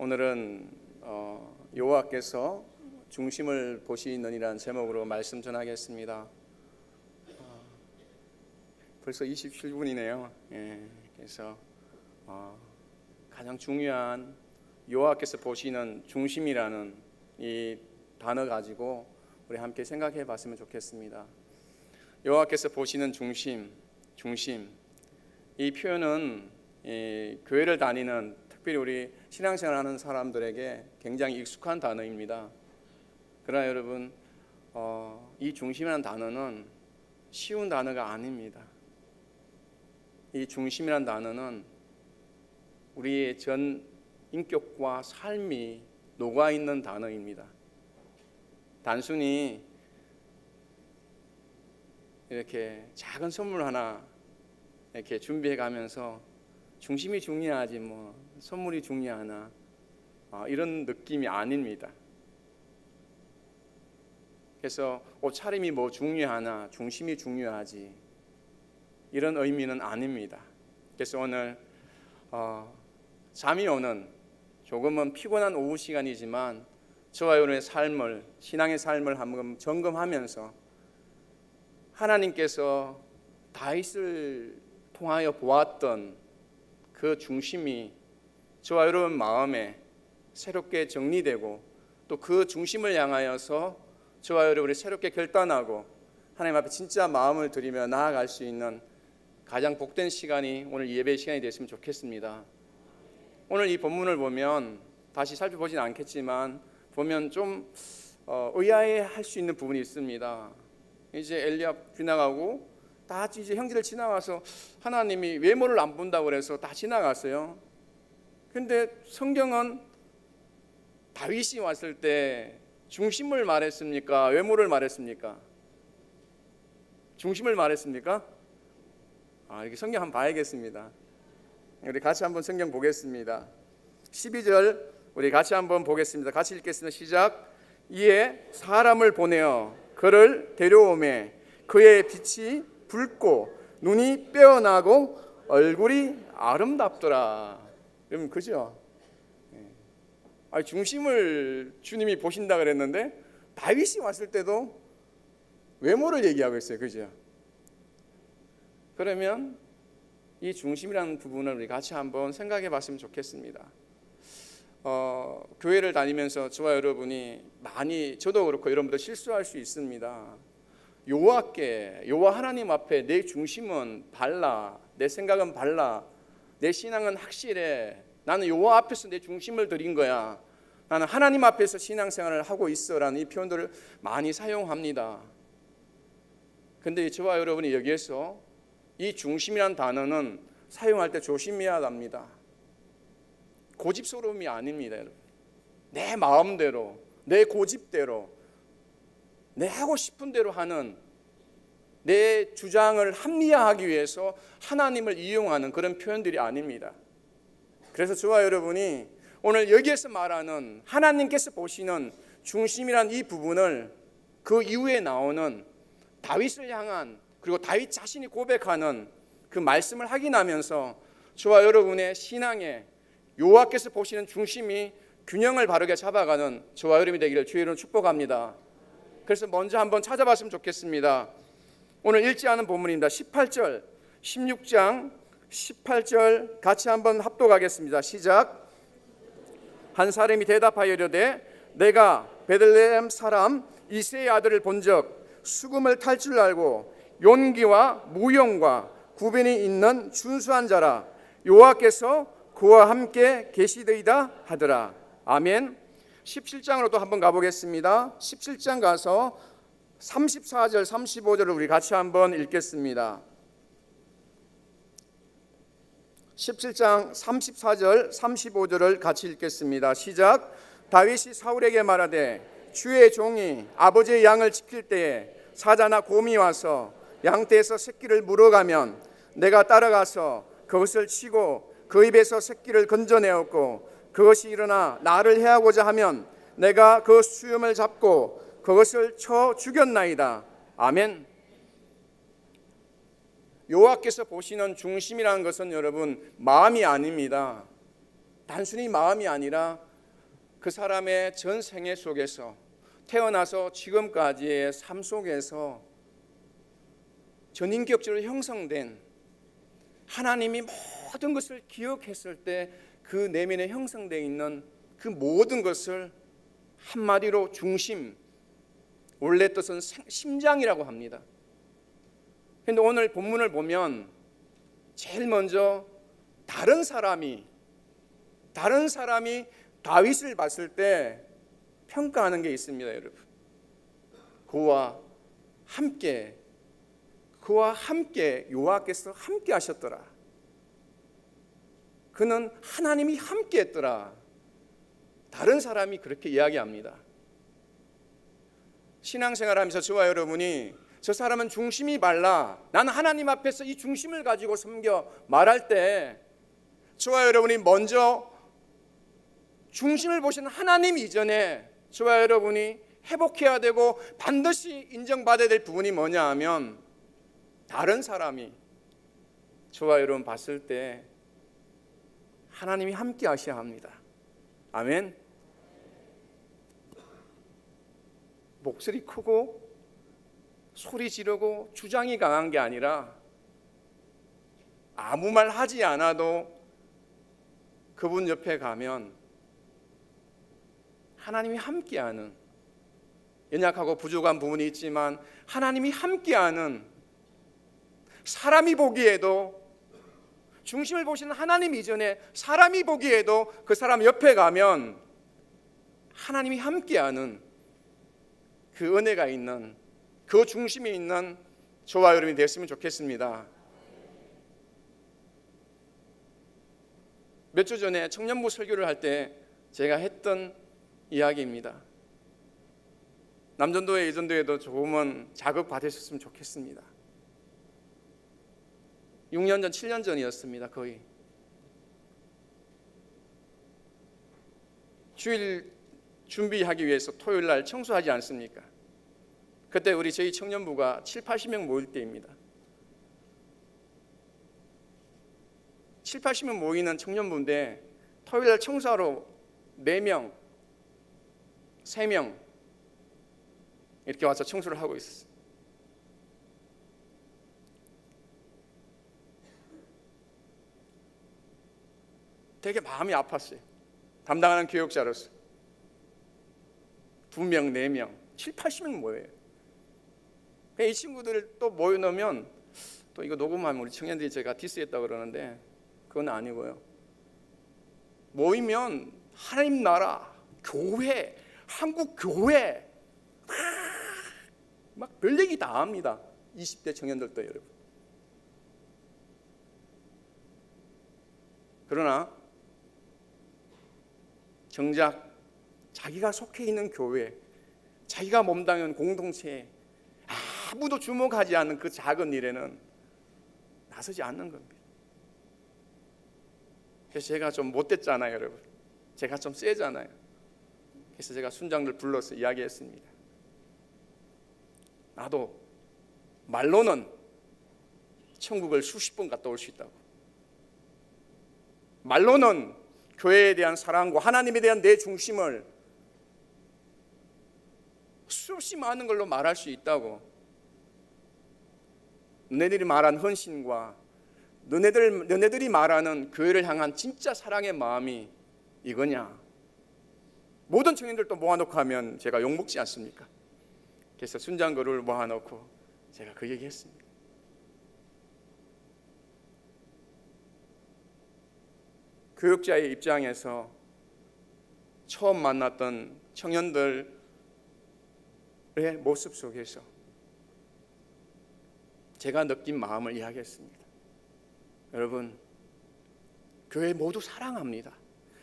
오늘은 여호와께서 중심을 보시느니라는 제목으로 말씀 전하겠습니다. 벌써 27분이네요. 그래서 가장 중요한 여호와께서 보시는 중심이라는 이 단어 가지고 우리 함께 생각해 봤으면 좋겠습니다. 여호와께서 보시는 중심. 이 표현은 교회를 다니는 특별히 우리 신앙생활하는 사람들에게 굉장히 익숙한 단어입니다. 그러나 여러분, 이 중심이라는 단어는 쉬운 단어가 아닙니다. 이 중심이라는 단어는 우리의 전 인격과 삶이 녹아있는 단어입니다. 단순히 이렇게 작은 선물 하나 이렇게 준비해 가면서 중심이 중요하지 뭐 선물이 중요하나 이런 느낌이 아닙니다. 그래서 옷차림이 뭐 중요하나 중심이 중요하지 이런 의미는 아닙니다. 그래서 오늘 잠이 오는 조금은 피곤한 오후 시간이지만 저와 여러분의 삶을, 신앙의 삶을 한번 점검하면서 하나님께서 다윗을 통하여 보았던 그 중심이 저와 여러분 마음에 새롭게 정리되고 또 그 중심을 향하여서 저와 여러분이 새롭게 결단하고 하나님 앞에 진짜 마음을 들이며 나아갈 수 있는 가장 복된 시간이 오늘 예배 시간이 됐으면 좋겠습니다. 오늘 이 본문을 보면 다시 살펴보진 않겠지만 보면 좀 의아해할 수 있는 부분이 있습니다. 이제 엘리압 지나가고 다 이제 형제들 지나가서 하나님이 외모를 안 본다고 그래서 다 지나갔어요. 근데 성경은 다윗이 왔을 때 중심을 말했습니까? 외모를 말했습니까? 중심을 말했습니까? 이렇게 성경 한번 봐야겠습니다. 우리 같이 한번 성경 보겠습니다. 12절 우리 같이 한번 보겠습니다. 같이 읽겠습니다. 시작. 이에 사람을 보내어 그를 데려오매 그의 빛이 붉고 눈이 빼어나고 얼굴이 아름답더라. 여러분 그죠? 중심을 주님이 보신다 그랬는데 다윗이 왔을 때도 외모를 얘기하고 있어요. 그죠? 그러면 이 중심이라는 부분을 우리 같이 한번 생각해 봤으면 좋겠습니다. 교회를 다니면서 저와 여러분이 많이, 저도 그렇고 여러분도 실수할 수 있습니다. 여호와 하나님 앞에 내 중심은 발라, 내 생각은 발라, 내 신앙은 확실해, 나는 여호와 앞에서 내 중심을 드린 거야, 나는 하나님 앞에서 신앙생활을 하고 있어라는 이 표현들을 많이 사용합니다. 근데 저와 여러분이 여기에서 이 중심이라는 단어는 사용할 때 조심해야 합니다. 고집스러움이 아닙니다. 여러분, 내 마음대로, 내 고집대로, 내 하고 싶은 대로 하는, 내 주장을 합리화하기 위해서 하나님을 이용하는 그런 표현들이 아닙니다. 그래서 저와 여러분이 오늘 여기에서 말하는 하나님께서 보시는 중심이란 이 부분을 그 이후에 나오는 다윗을 향한, 그리고 다윗 자신이 고백하는 그 말씀을 확인하면서 저와 여러분의 신앙에 여호와께서 보시는 중심이 균형을 바르게 잡아가는 저와 여러분이 되기를 주의 이름으로 축복합니다. 그래서 먼저 한번 찾아봤으면 좋겠습니다. 오늘 읽지 않은 본문입니다. 18절, 16장 18절 같이 한번 합독하겠습니다. 시작. 한 사람이 대답하여 이르되 내가 베들레헴 사람 이새의 아들을 본적 수금을 탈 줄 알고 용기와 무용과 구변이 있는 준수한 자라, 여호와께서 그와 함께 계시더이다 하더라. 아멘. 17장으로 또 한번 가보겠습니다. 17장 가서 34절 35절을 우리 같이 한번 읽겠습니다. 17장 34절 35절을 같이 읽겠습니다. 시작. 다윗이 사울에게 말하되 주의 종이 아버지의 양을 지킬 때에 사자나 곰이 와서 양떼에서 새끼를 물어가면 내가 따라가서 그것을 치고 그 입에서 새끼를 건져내었고 그것이 일어나 나를 해하고자 하면 내가 그 수염을 잡고 그것을 쳐 죽였나이다. 아멘. 여호와께서 보시는 중심이라는 것은 여러분 마음이 아닙니다. 단순히 마음이 아니라 그 사람의 전 생애 속에서 태어나서 지금까지의 삶 속에서 전인격적으로 형성된 하나님이 모든 것을 기억했을 때 그 내면에 형성되어 있는 그 모든 것을 한마디로 중심, 원래 뜻은 심장이라고 합니다. 그런데 오늘 본문을 보면 제일 먼저 다른 사람이 다윗을 봤을 때 평가하는 게 있습니다, 여러분. 그와 함께 여호와께서 함께 하셨더라. 그는 하나님이 함께 했더라. 다른 사람이 그렇게 이야기합니다. 신앙생활하면서 저와 여러분이 저 사람은 중심이 말라, 나는 하나님 앞에서 이 중심을 가지고 섬겨 말할 때 저와 여러분이 먼저 중심을 보시는 하나님 이전에 저와 여러분이 회복해야 되고 반드시 인정받아야 될 부분이 뭐냐 하면 다른 사람이 저와 여러분 봤을 때 하나님이 함께 하셔야 합니다. 아멘. 목소리 크고 소리 지르고 주장이 강한 게 아니라 아무 말 하지 않아도 그분 옆에 가면 하나님이 함께하는, 연약하고 부족한 부분이 있지만 하나님이 함께하는, 사람이 보기에도 중심을 보시는 하나님 이전에 사람이 보기에도 그 사람 옆에 가면 하나님이 함께하는 그 은혜가 있는, 그 중심이 있는 저와 여러분이 됐으면 좋겠습니다. 몇 주 전에 청년부 설교를 할 때 제가 했던 이야기입니다. 남전도회 예전도회도 조금은 자극 받으셨으면 좋겠습니다. 6년 전, 7년 전이었습니다. 거의 주일 준비하기 위해서 토요일 날 청소하지 않습니까? 그때 저희 청년부가 7, 80명 모일 때입니다. 7, 80명 모이는 청년부인데 토요일 날 청소하러 4명, 3명 이렇게 와서 청소를 하고 있었어요. 되게 마음이 아팠어요. 담당하는 교육자로서 2명, 4명, 7, 80명 모여요. 이 친구들 또 모여놓으면 또 이거 녹음하면 우리 청년들이 제가 디스했다고 그러는데 그건 아니고요. 모이면 하나님 나라, 교회, 한국 교회 막 별 얘기 다 합니다. 20대 청년들도 여러분. 그러나 정작 자기가 속해 있는 교회, 자기가 몸담은 공동체에 아무도 주목하지 않는 그 작은 일에는 나서지 않는 겁니다. 그래서 제가 좀 못됐잖아요, 여러분. 제가 좀 세잖아요. 그래서 제가 순장들 불러서 이야기했습니다. 나도 말로는 천국을 수십 번 갔다 올 수 있다고, 말로는 교회에 대한 사랑과 하나님에 대한 내 중심을 수없이 많은 걸로 말할 수 있다고, 너네들이 말한 헌신과 너네들이 말하는 교회를 향한 진짜 사랑의 마음이 이거냐. 모든 청년들도 모아놓고 하면 제가 욕먹지 않습니까? 그래서 순장그룹을 모아놓고 제가 그 얘기했습니다. 교육자의 입장에서 처음 만났던 청년들의 모습 속에서 제가 느낀 마음을 이야기했습니다. 여러분, 교회 모두 사랑합니다.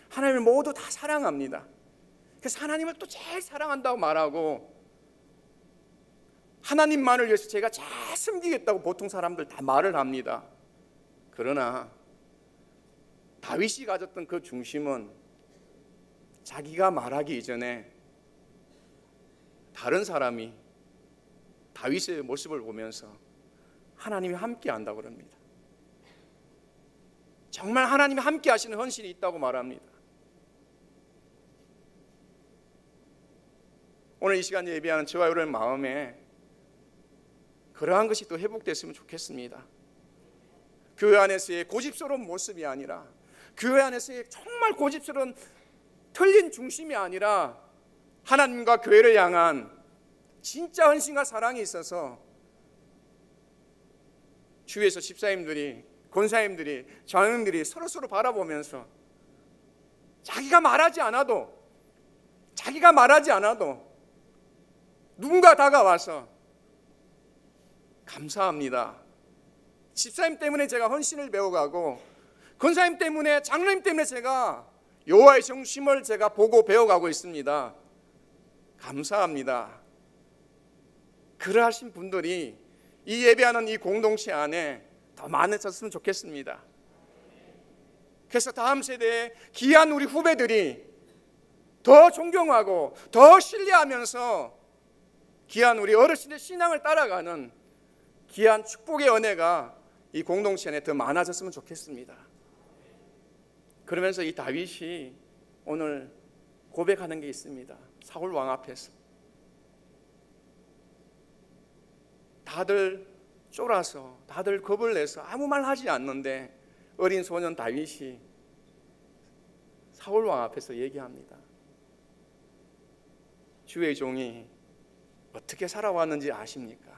하나님을 모두 다 사랑합니다. 그래서 하나님을 또 제일 사랑한다고 말하고 하나님만을 위해서 제가 잘 섬기겠다고 보통 사람들 다 말을 합니다. 그러나 다윗이 가졌던 그 중심은 자기가 말하기 이전에 다른 사람이 다윗의 모습을 보면서 하나님이 함께 한다고 그럽니다. 정말 하나님이 함께 하시는 헌신이 있다고 말합니다. 오늘 이 시간 예배하는 저와 여러분 마음에 그러한 것이 또 회복됐으면 좋겠습니다. 교회 안에서의 고집스러운 모습이 아니라, 교회 안에서의 정말 고집스러운 틀린 중심이 아니라 하나님과 교회를 향한 진짜 헌신과 사랑이 있어서 주위에서 집사님들이, 권사님들이, 장로님들이 서로 바라보면서 자기가 말하지 않아도 누군가 다가와서 감사합니다, 집사님 때문에 제가 헌신을 배워가고 권사님 때문에, 장로님 때문에 제가 여호와의 정심을 제가 보고 배워가고 있습니다, 감사합니다. 그러하신 분들이 이 예배하는 이 공동체 안에 더 많아졌으면 좋겠습니다. 그래서 다음 세대의 귀한 우리 후배들이 더 존경하고 더 신뢰하면서 귀한 우리 어르신의 신앙을 따라가는 귀한 축복의 은혜가 이 공동체 안에 더 많아졌으면 좋겠습니다. 그러면서 이 다윗이 오늘 고백하는 게 있습니다. 사울 왕 앞에서 다들 쫄아서, 다들 겁을 내서 아무 말 하지 않는데 어린 소년 다윗이 사울 왕 앞에서 얘기합니다. 주의 종이 어떻게 살아왔는지 아십니까?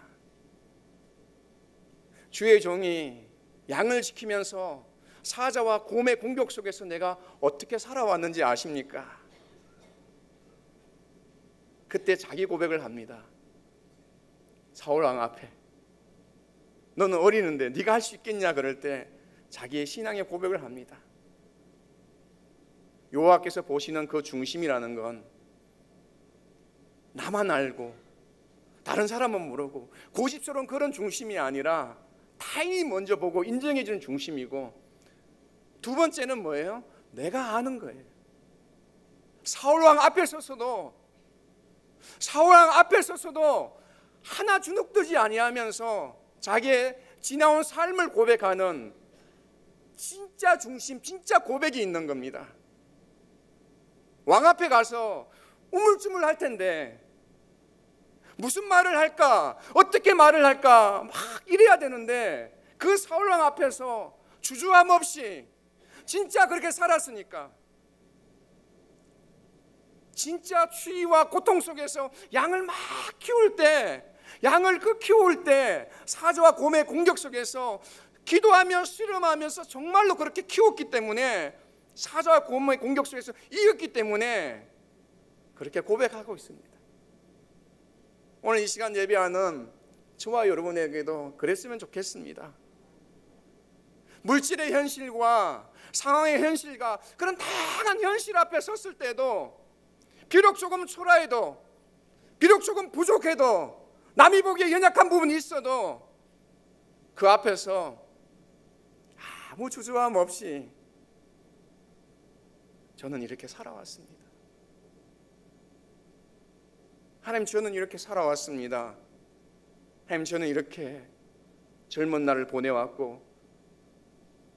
주의 종이 양을 지키면서 사자와 곰의 공격 속에서 내가 어떻게 살아왔는지 아십니까? 그때 자기 고백을 합니다. 사울 왕 앞에 너는 어리는데 네가 할 수 있겠냐 그럴 때 자기의 신앙의 고백을 합니다. 여호와께서 보시는 그 중심이라는 건 나만 알고 다른 사람은 모르고 고집스러운 그런 중심이 아니라 타인이 먼저 보고 인정해 주는 중심이고, 두 번째는 뭐예요? 내가 아는 거예요. 사울 왕 앞에 서서도 하나 주눅들지 아니하면서 자기의 지나온 삶을 고백하는 진짜 중심, 진짜 고백이 있는 겁니다. 왕 앞에 가서 우물쭈물 할 텐데 무슨 말을 할까, 어떻게 말을 할까 막 이래야 되는데 그 사울왕 앞에서 주저함 없이 진짜 그렇게 살았으니까, 진짜 추위와 고통 속에서 양을 막 키울 때, 키울 때 사자와 곰의 공격 속에서 기도하며 씨름하면서 정말로 그렇게 키웠기 때문에, 사자와 곰의 공격 속에서 이겼기 때문에 그렇게 고백하고 있습니다. 오늘 이 시간 예배하는 저와 여러분에게도 그랬으면 좋겠습니다. 물질의 현실과 상황의 현실과 그런 다양한 현실 앞에 섰을 때도, 비록 조금 초라해도, 비록 조금 부족해도, 남이 보기에 연약한 부분이 있어도 그 앞에서 아무 주저함 없이 저는 이렇게 살아왔습니다. 하나님, 저는 이렇게 살아왔습니다. 하나님, 저는 이렇게 젊은 날을 보내왔고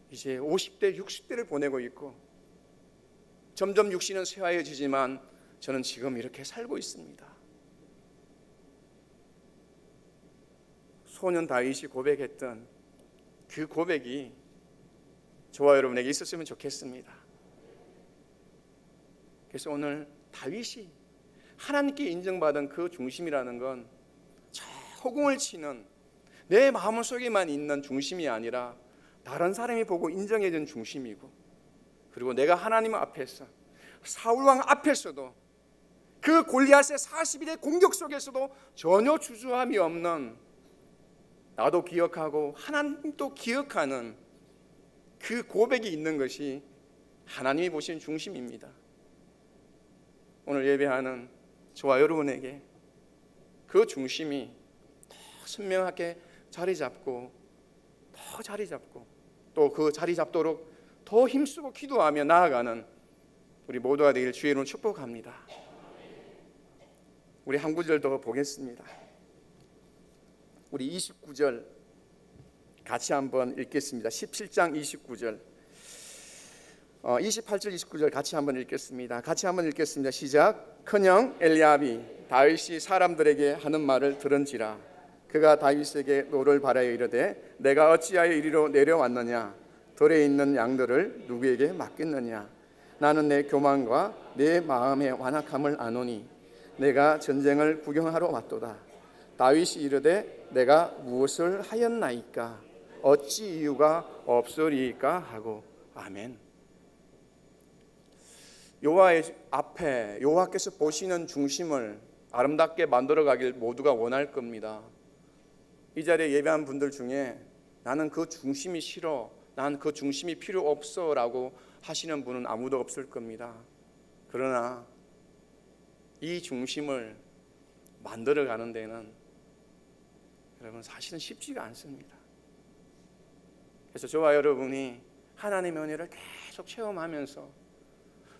이제 50대, 60대를 보내고 있고 점점 육신은 쇠하여지지만 저는 지금 이렇게 살고 있습니다. 소년 다윗이 고백했던 그 고백이 저와 여러분에게 있었으면 좋겠습니다. 그래서 오늘 다윗이 하나님께 인정받은 그 중심이라는 건 저 허공을 치는 내 마음속에만 있는 중심이 아니라 다른 사람이 보고 인정해 준 중심이고, 그리고 내가 하나님 앞에서, 사울왕 앞에서도, 그 골리앗의 40일의 공격 속에서도 전혀 주저함이 없는, 나도 기억하고 하나님도 기억하는 그 고백이 있는 것이 하나님이 보시는 중심입니다. 오늘 예배하는 저와 여러분에게 그 중심이 더 선명하게 자리 잡고 또 그 자리 잡도록 더 힘쓰고 기도하며 나아가는 우리 모두가 되길 주의 이름으로 축복합니다. 우리 한 구절 더 보겠습니다. 우리 29절 같이 한번 읽겠습니다. 17장 29절, 28절 29절 같이 한번 읽겠습니다. 시작. 큰형 엘리압이 다윗이 사람들에게 하는 말을 들은지라. 그가 다윗에게 노를 바라여 이르되 내가 어찌하여 이리로 내려왔느냐? 들에 있는 양들을 누구에게 맡겼느냐? 나는 내 교만과 내 마음의 완악함을 아노니 내가 전쟁을 구경하러 왔도다. 다윗이 이르되 내가 무엇을 하였나이까? 어찌 이유가 없으리이까 하고. 아멘. 여호와의 앞에 여호와께서 보시는 중심을 아름답게 만들어 가길 모두가 원할 겁니다. 이 자리에 예배한 분들 중에 나는 그 중심이 싫어, 난 그 중심이 필요 없어 라고 하시는 분은 아무도 없을 겁니다. 그러나 이 중심을 만들어 가는 데는 여러분 사실은 쉽지가 않습니다. 그래서 저와 여러분이 하나님의 은혜를 계속 체험하면서,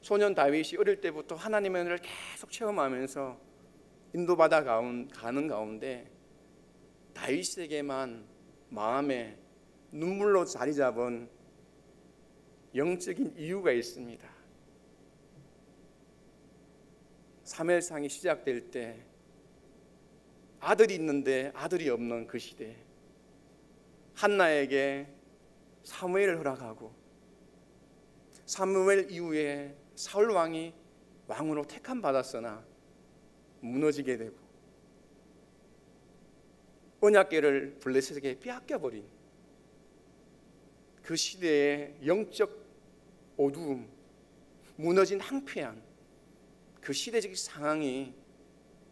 소년 다윗이 어릴 때부터 하나님의 은혜를 계속 체험하면서 인도받아 가는 가운데 다윗에게만 마음에 눈물로 자리 잡은 영적인 이유가 있습니다. 사무엘상이 시작될 때 아들이 있는데 아들이 없는 그 시대, 한나에게 사무엘을 허락하고 사무엘 이후에 사울 왕이 왕으로 택함 받았으나 무너지게 되고 언약궤를 블레셋에게 빼앗겨버린 그 시대의 영적 어두움, 무너진 황폐한 그 시대적 상황이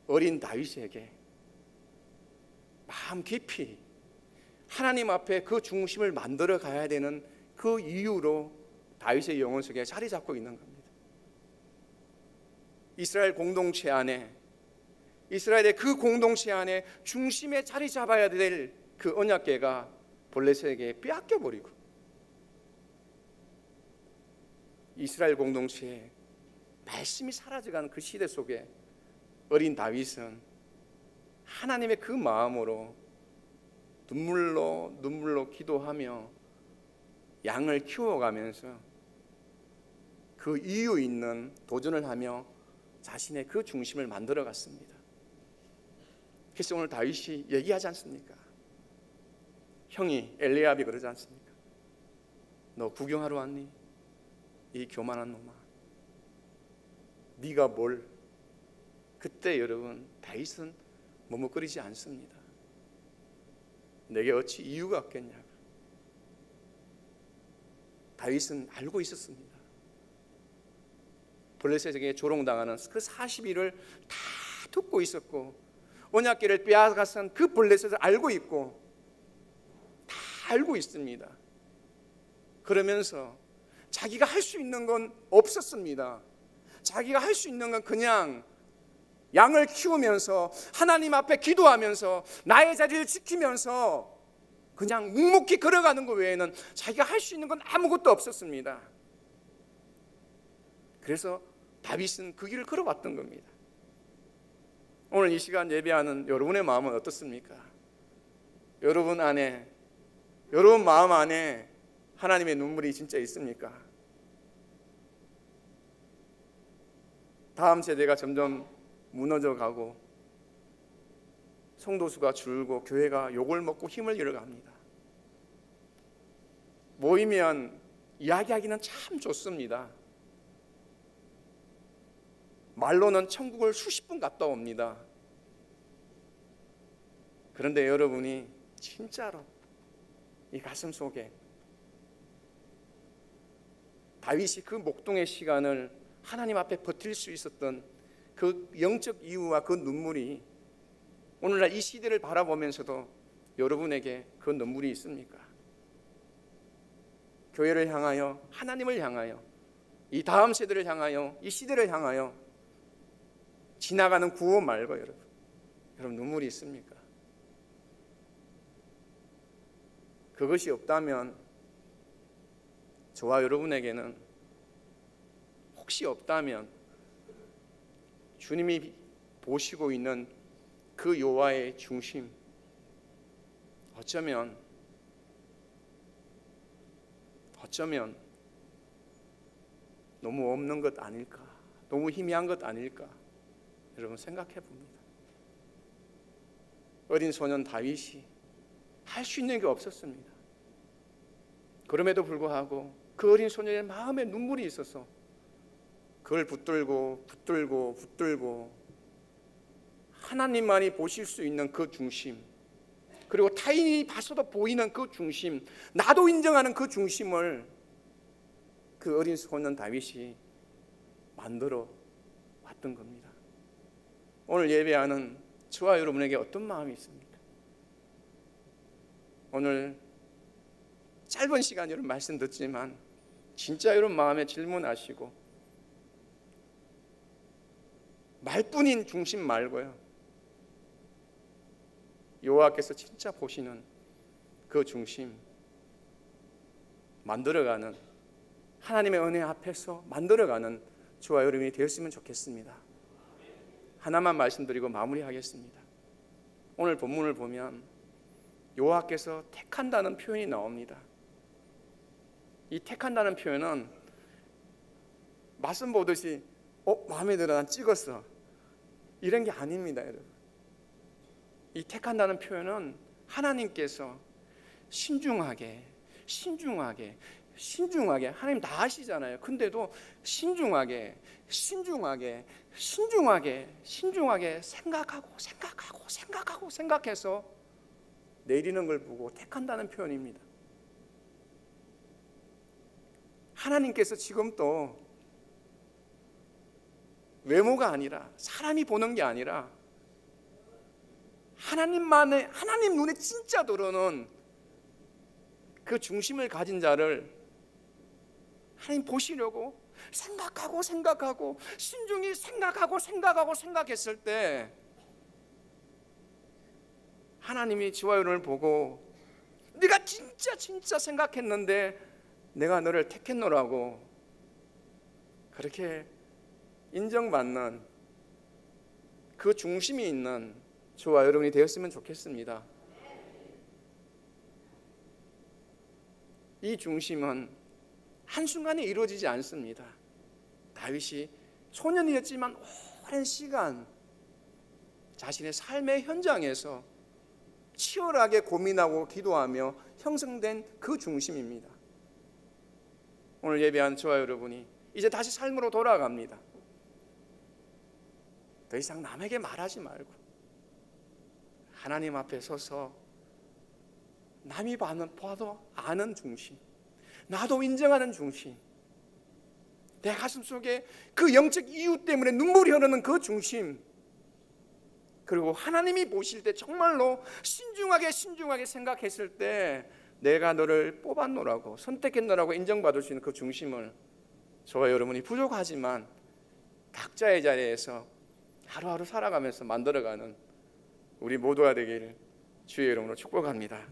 어린 다윗에게 마음 깊이 하나님 앞에 그 중심을 만들어 가야 되는 그 이유로 다윗의 영혼 속에 자리 잡고 있는 겁니다. 이스라엘 공동체 안에, 이스라엘의 그 공동체 안에 중심에 자리 잡아야 될 그 언약궤가 블레셋에게 빼앗겨 버리고 이스라엘 공동체에 말씀이 사라져가는 그 시대 속에 어린 다윗은 하나님의 그 마음으로 눈물로 기도하며 양을 키워가면서 그 이유 있는 도전을 하며 자신의 그 중심을 만들어 갔습니다. 그래서 오늘 다윗이 얘기하지 않습니까? 형이 엘리압이 그러지 않습니까? 너 구경하러 왔니? 이 교만한 놈아, 네가 뭘? 그때 여러분 다윗은 머뭇거리지 않습니다. 내게 어찌 이유가 없겠냐고. 다윗은 알고 있었습니다. 블레셋에게 조롱당하는 그 40일을 다 듣고 있었고 언약궤를 빼앗아간 그 블레셋을 알고 있고 다 알고 있습니다. 그러면서 자기가 할 수 있는 건 없었습니다. 자기가 할 수 있는 건 그냥 양을 키우면서 하나님 앞에 기도하면서 나의 자리를 지키면서 그냥 묵묵히 걸어가는 것 외에는 자기가 할 수 있는 건 아무것도 없었습니다. 그래서 다윗은 그 길을 걸어왔던 겁니다. 오늘 이 시간 예배하는 여러분의 마음은 어떻습니까? 여러분 안에, 여러분 마음 안에 하나님의 눈물이 진짜 있습니까? 다음 세대가 점점 무너져 가고 성도수가 줄고 교회가 욕을 먹고 힘을 잃어갑니다. 모이면 이야기하기는 참 좋습니다. 말로는 천국을 수십 분 갔다 옵니다. 그런데 여러분이 진짜로 이 가슴 속에 다윗이 그 목동의 시간을 하나님 앞에 버틸 수 있었던 그 영적 이유와 그 눈물이 오늘날 이 시대를 바라보면서도 여러분에게 그 눈물이 있습니까? 교회를 향하여, 하나님을 향하여, 이 다음 세대를 향하여, 이 시대를 향하여 지나가는 구호 말고 여러분 눈물이 있습니까? 그것이 없다면 저와 여러분에게는, 혹시 없다면 주님이 보시고 있는 그 여호와의 중심, 어쩌면 너무 없는 것 아닐까, 너무 희미한 것 아닐까, 여러분 생각해 봅니다. 어린 소년 다윗이 할 수 있는 게 없었습니다. 그럼에도 불구하고 그 어린 소년의 마음에 눈물이 있어서 그걸 붙들고 하나님만이 보실 수 있는 그 중심, 그리고 타인이 봤어도 보이는 그 중심, 나도 인정하는 그 중심을 그 어린 소년 다윗이 만들어 왔던 겁니다. 오늘 예배하는 저와 여러분에게 어떤 마음이 있습니까? 오늘 짧은 시간 여러분 말씀 듣지만 진짜 여러분 마음에 질문하시고 말뿐인 중심 말고요, 여호와께서 진짜 보시는 그 중심 만들어가는, 하나님의 은혜 앞에서 만들어가는 저와 여러분이 되었으면 좋겠습니다. 하나만 말씀드리고 마무리하겠습니다. 오늘 본문을 보면 여호와께서 택한다는 표현이 나옵니다. 이 택한다는 표현은 말씀 보듯이 마음에 들어, 난 찍었어, 이런 게 아닙니다. 여러분, 이 택한다는 표현은 하나님께서 신중하게 하나님 다 아시잖아요. 근데도 신중하게 생각해서 내리는 걸 보고 택한다는 표현입니다. 하나님께서 지금 또 외모가 아니라, 사람이 보는 게 아니라 하나님 눈에 진짜 들어오는 그 중심을 가진 자를 하나님 보시려고 생각하고 신중히 생각했을 때 하나님이 저와 여러분을 보고 네가 진짜 생각했는데 내가 너를 택했노라고 그렇게 인정받는 그 중심이 있는 저와 여러분이 되었으면 좋겠습니다. 이 중심은 한순간에 이루어지지 않습니다. 다윗이 소년이었지만 오랜 시간 자신의 삶의 현장에서 치열하게 고민하고 기도하며 형성된 그 중심입니다. 오늘 예배한 저와 여러분이 이제 다시 삶으로 돌아갑니다. 더 이상 남에게 말하지 말고 하나님 앞에 서서 남이 봐도 아는 중심, 나도 인정하는 중심, 내 가슴 속에 그 영적 이유 때문에 눈물이 흐르는 그 중심, 그리고 하나님이 보실 때 정말로 신중하게 생각했을 때 내가 너를 뽑았노라고, 선택했노라고 인정받을 수 있는 그 중심을 저와 여러분이 부족하지만 각자의 자리에서 하루하루 살아가면서 만들어가는 우리 모두가 되기를 주의 이름으로 축복합니다.